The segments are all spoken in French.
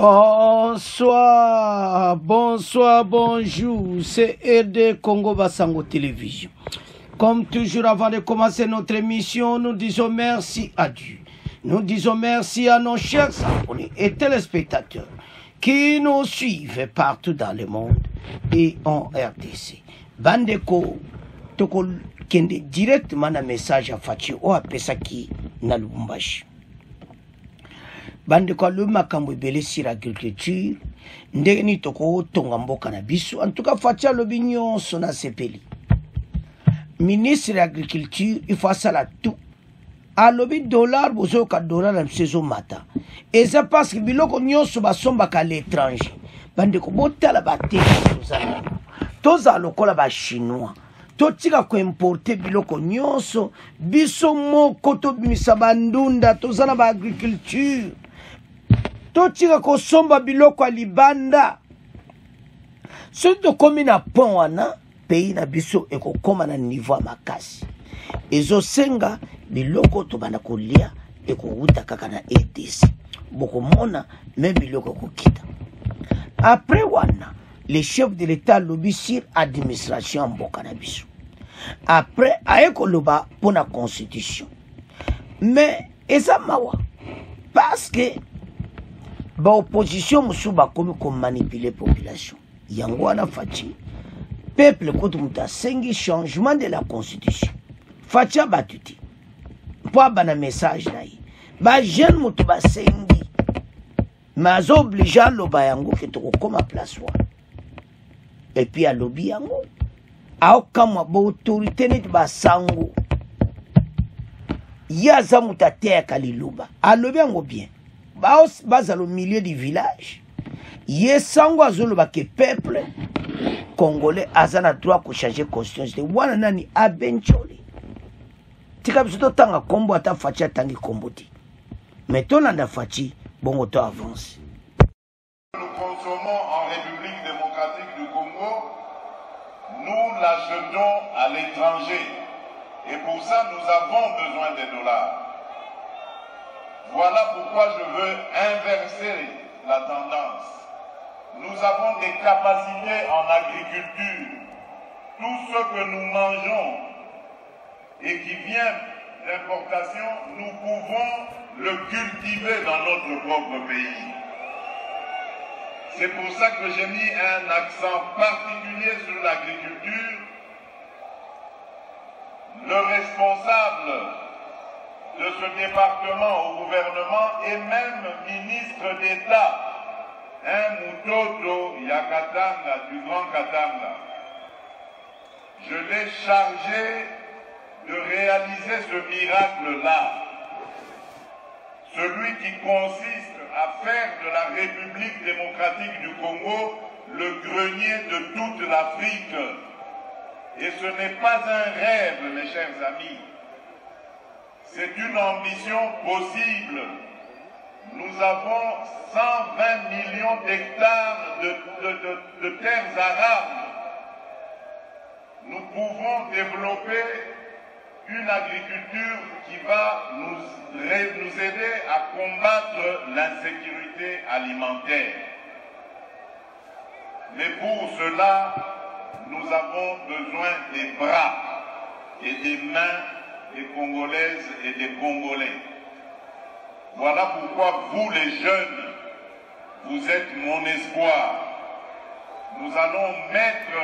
Bonsoir, bonsoir, bonjour, c'est RD Congo Basango Télévision. Comme toujours, avant de commencer notre émission, nous disons merci à Dieu. Nous disons merci à nos chers abonnés et téléspectateurs qui nous suivent partout dans le monde et en RDC. Bandeko, toko kende directement na message à Fachi ou à Pesaki na Lubumbashi. Bande kwa luma kambo ebele sur agriculture ndenge ni toko tonga mboka na biso en tout cas fatia lobi nyonso na sepeli ministre de l'agriculture il faut ça la tout a lobi dollar bozo ka dollar na saison mata et ça parce que biloko nyonso basomba ka l'étranger bande ko botala bate toza lokola ba chinois totika ko importer biloko nyonso biso moko to bimisa bandunda tozana ba agriculture totika ko somba biloko ya libanda soki tokomi na pont wana pays na biso ekokoma na niveau ya makasi ezosenga biloko tobanda kolia ekowuta kaka na EDC bokomona me biloko ekokita après wana le chef de l'état lobi sur administration mboka na biso après aye koloba mpona constitution mais eza mawa parce que ba opposition musu bakomi ko manipuler population yango wana fachi peuple koto muta sengi changement de la constitution fachi batuti po bana message na yi ba jeune mutu ba sengi mazo oblige lo ba yango ke to koma place wa et puis a lobby yango a kama ba autorité net ba sango yaza muta te kaliluba a lobby yango bien bas au milieu du village yesango azoloba ke peuple congolais azana droit ko changer constitution wana nani abencholi tika biso tanga kombo ata fachi atangi kombo ti mais tolanda fachi bongo to avance. Nous consommons en République démocratique du Congo, nous l'achetons à l'étranger et pour ça nous avons besoin des dollars. Voilà pourquoi je veux inverser la tendance. Nous avons des capacités en agriculture. Tout ce que nous mangeons et qui vient d'importation, nous pouvons le cultiver dans notre propre pays. C'est pour ça que j'ai mis un accent particulier sur l'agriculture. Le responsable de ce département au gouvernement et même ministre d'État, un Mutoto Yakatanga du Grand Katanga. Je l'ai chargé de réaliser ce miracle-là, celui qui consiste à faire de la République démocratique du Congo le grenier de toute l'Afrique. Et ce n'est pas un rêve, mes chers amis. C'est une ambition possible. Nous avons 120 millions d'hectares de terres arables. Nous pouvons développer une agriculture qui va nous aider à combattre l'insécurité alimentaire. Mais pour cela, nous avons besoin des bras et des mains des Congolaises et des Congolais. Voilà pourquoi vous les jeunes, vous êtes mon espoir. Nous allons mettre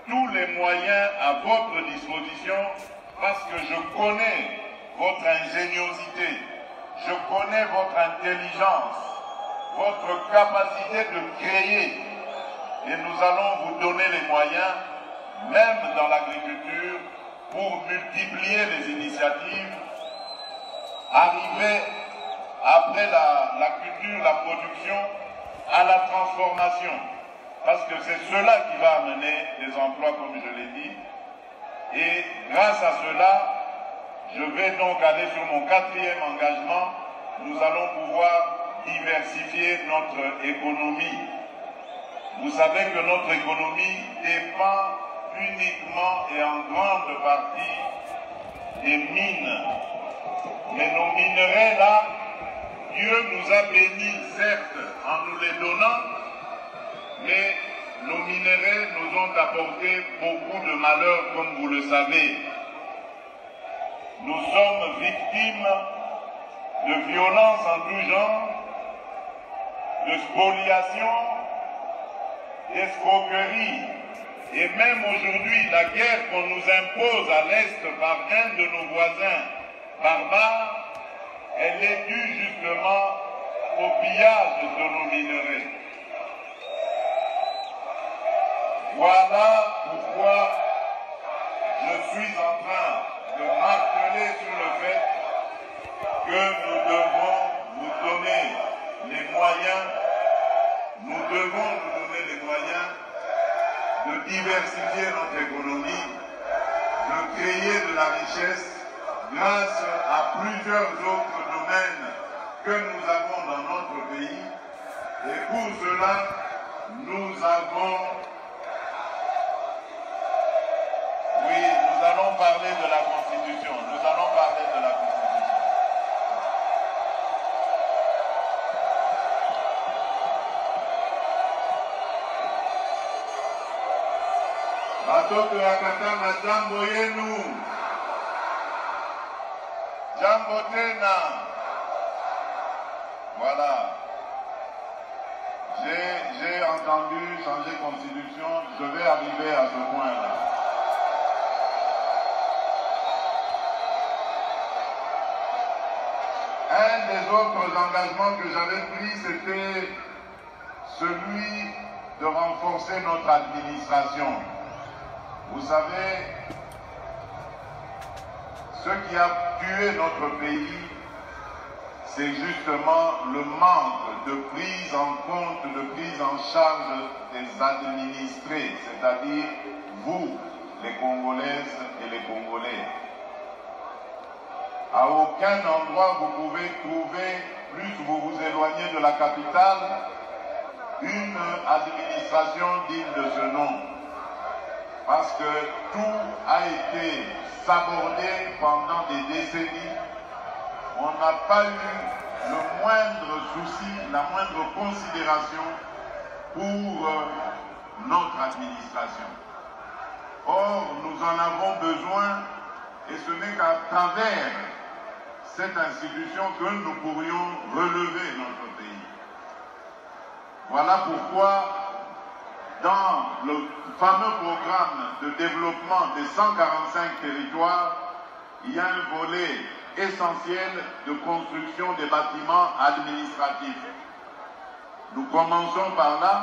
tous les moyens à votre disposition parce que je connais votre ingéniosité, je connais votre intelligence, votre capacité de créer et nous allons vous donner les moyens, même dans l'agriculture, pour multiplier les initiatives, arriver après la culture, la production, à la transformation. Parce que c'est cela qui va amener des emplois, comme je l'ai dit. Et grâce à cela, je vais donc aller sur mon 4e engagement. Nous allons pouvoir diversifier notre économie. Vous savez que notre économie dépend uniquement et en grande partie des mines. Mais nos minerais là, Dieu nous a bénis, certes, en nous les et donnant, mais nos minéraux nous ont apporté beaucoup de malheurs, comme vous le savez. Nous sommes victimes de violences en tout genre, de spoliation, d'escroquerie, et même aujourd'hui, la guerre qu'on nous impose à l'Est par un de nos voisins barbares, elle est due justement au pillage de nos minerais. Voilà pourquoi je suis en train de marteler sur le fait que nous devons nous donner les moyens, de diversifier notre économie, de créer de la richesse grâce à plusieurs autres domaines que nous avons dans notre pays. Et pour cela, nous allons parler de la Constitution. Nous allons parler de la Constitution. Batoto ya Katanga, jambo yenu. Jambo tena. Voilà. J'ai entendu changer constitution. Je vais arriver à ce point-là. Un des autres engagements que j'avais pris, c'était celui de renforcer notre administration. Vous savez, ce qui a tué notre pays, c'est justement le manque de prise en compte, de prise en charge des administrés, c'est-à-dire vous, les Congolaises et les Congolais. À aucun endroit vous pouvez trouver, plus vous vous éloignez de la capitale, une administration digne de ce nom. Parce que tout a été sabordé pendant des décennies. On n'a pas eu le moindre souci, la moindre considération pour notre administration. Or, nous en avons besoin et ce n'est qu'à travers cette institution que nous pourrions relever notre pays. Voilà pourquoi, dans le fameux programme de développement des 145 territoires, il y a un volet essentiel de construction des bâtiments administratifs. Nous commençons par là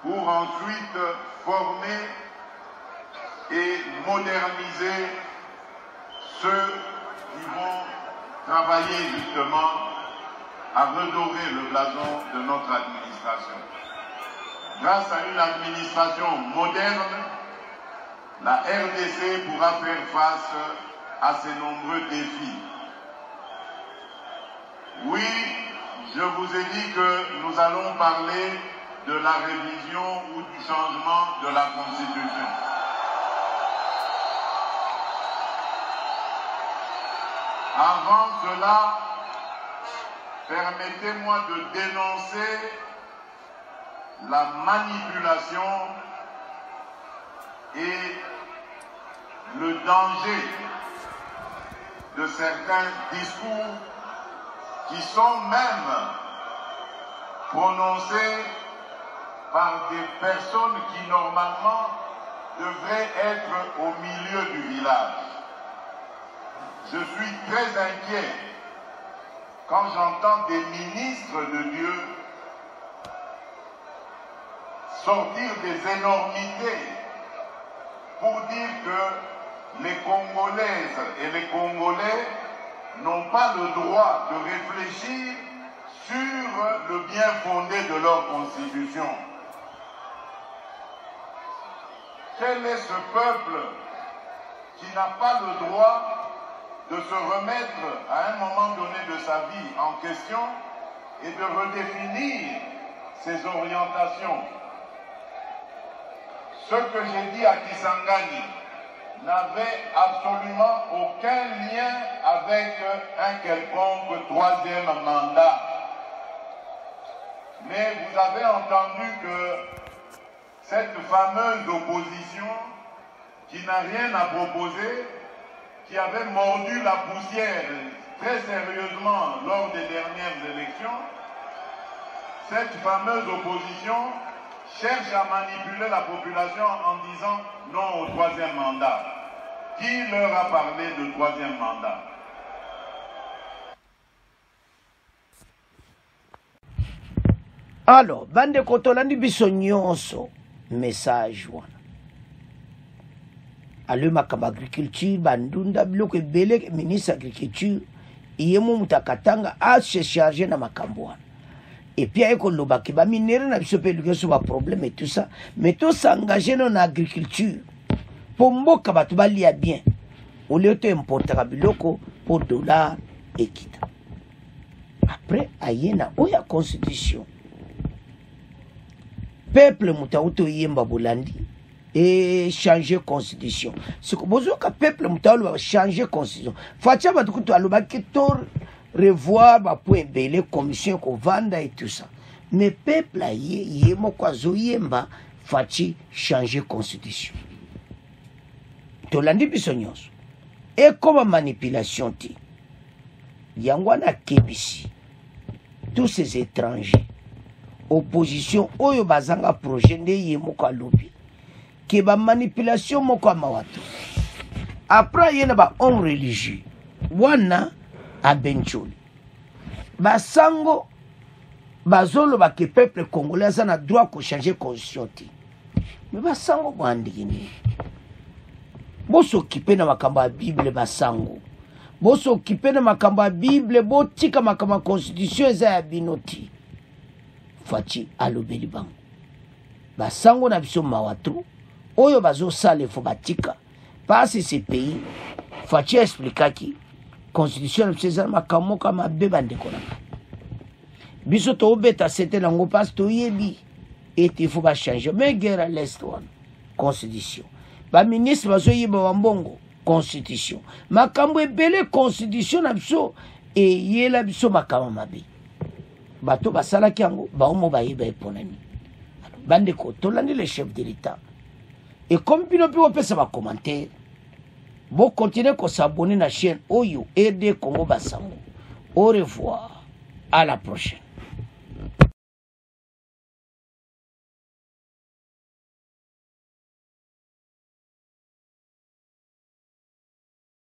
pour ensuite former et moderniser ceux qui vont travailler justement à redorer le blason de notre administration. Grâce à une administration moderne, la RDC pourra faire face à ces nombreux défis. Oui, je vous ai dit que nous allons parler de la révision ou du changement de la Constitution. Avant cela, permettez-moi de dénoncer la manipulation et le danger de certains discours qui sont même prononcés par des personnes qui normalement devraient être au milieu du village. Je suis très inquiet quand j'entends des ministres de Dieu sortir des énormités pour dire que les Congolaises et les Congolais n'ont pas le droit de réfléchir sur le bien fondé de leur constitution. Quel est ce peuple qui n'a pas le droit de se remettre à un moment donné de sa vie en question et de redéfinir ses orientations? Ce que j'ai dit à Kisangani n'avait absolument aucun lien avec un quelconque troisième mandat. Mais vous avez entendu que cette fameuse opposition qui n'a rien à proposer, qui avait mordu la poussière très sérieusement lors des dernières élections, cette fameuse opposition cherche à manipuler la population en disant non au troisième mandat. Qui leur a parlé de troisième mandat? Alors, bande kotolandi biso nyonso message wana. Allo makamba agriculture bandunda biloko ebele ministre agriculture yemo mutakatanga a se charger na makambo wana. Et puis eko lobaki ba minere na biso pe lukeso ba problème et tout ça, mais tout s'engager dans l'agriculture pour mboka batu balia bien. Au lieu de importer biloko pour dollar et kita. Après ayena oya constitution. Peuple mutauto yemba bolandi et changer constitution. Ce que besoin que peuple mutauto va changer constitution. Fatia ba tukuto alobaki tor revoir ba point belé commission ko vanda et tout ça. Mais peuple yemo kwa zo yemba fachi changer constitution. Tolandi biso nyonso. Et comme manipulation ti. Yangwana kebisi. Tous ces étrangers. Opposition oyo bazanga projet nde yemoko lobi ke ba manipulation moko mawato après yena ba homme religieux wana abencholi basango bazolo ba ke peuple congolais na droit ko changer constitution ti mais basango bandikini boso kipe na makamba ya Bible basango boso kipe na makamba ya Bible botika makamba constitution eza ya binoti fachi alobeli bango basango na biso mawatu oyo bazo sale fo batika parce ce pays fachi expliquaki constitution na biso makamoka mabeba ndeko na biso to beta c'était lango parce to yebi et il faut ba changer mais guerre à l'est one constitution ba ministre bazo yeba wambongo constitution makambo ebele constitution na biso e yela biso makama mabe bato basalaki yango baomo bayeba eponani bande ko tolandi le chef de l'état et comme bino pe opesa ba commentaire bo continuer ko s'abonner na chaîne Oyo RD Congo Basango. Au revoir, à la prochaine.